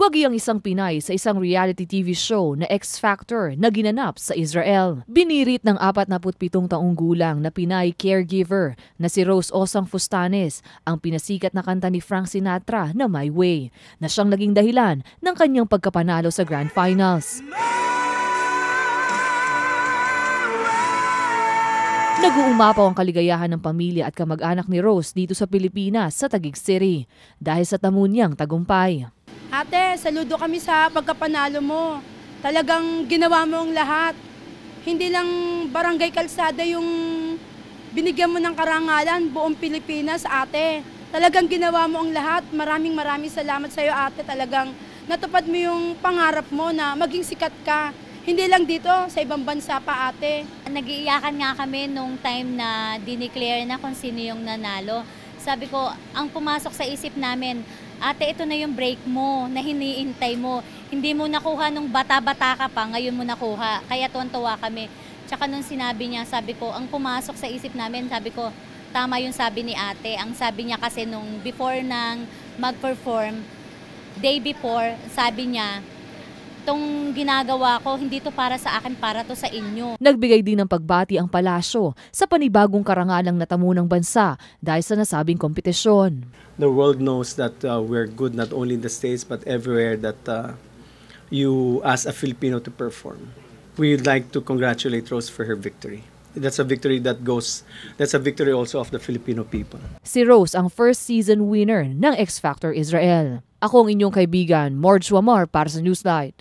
Nagwagi ang isang Pinay sa isang reality TV show na X Factor na ginanap sa Israel. Binirit ng 47 taong gulang na Pinay caregiver na si Rose Osang Fustanes ang pinasikat na kanta ni Frank Sinatra na My Way, na siyang naging dahilan ng kanyang pagkapanalo sa Grand Finals. Nag-uumapaw ang kaligayahan ng pamilya at kamag-anak ni Rose dito sa Pilipinas sa Taguig City dahil sa tamo niyang tagumpay. Ate, saludo kami sa pagkapanalo mo. Talagang ginawa mo ang lahat. Hindi lang barangay Kalsada yung binigyan mo ng karangalan, buong Pilipinas, ate. Talagang ginawa mo ang lahat. Maraming salamat sa iyo, ate. Talagang natupad mo yung pangarap mo na maging sikat ka. Hindi lang dito, sa ibang bansa pa, ate. Nag-iiyakan nga kami nung time na dineclare na kung sino yung nanalo. Sabi ko, ang pumasok sa isip namin, ate, ito na yung break mo na hiniintay mo. Hindi mo nakuha nung bata-bata ka pa, ngayon mo nakuha. Kaya tuwan-tuwa kami. Tsaka nung sinabi niya, sabi ko, ang pumasok sa isip namin, sabi ko, tama yung sabi ni ate. Ang sabi niya kasi nung before nang mag-perform, day before, sabi niya, itong ginagawa ko, hindi to para sa akin, para to sa inyo. Nagbigay din ng pagbati ang palasyo sa panibagong karangalang natamo ng bansa dahil sa nasabing kompetisyon. The world knows that we're good not only in the States but everywhere that you ask a Filipino to perform. We'd like to congratulate Rose for her victory. That's a victory also of the Filipino people. Si Rose ang first season winner ng X Factor Israel. Ako ang inyong kaibigan, Morge Wamar para sa Newsnight.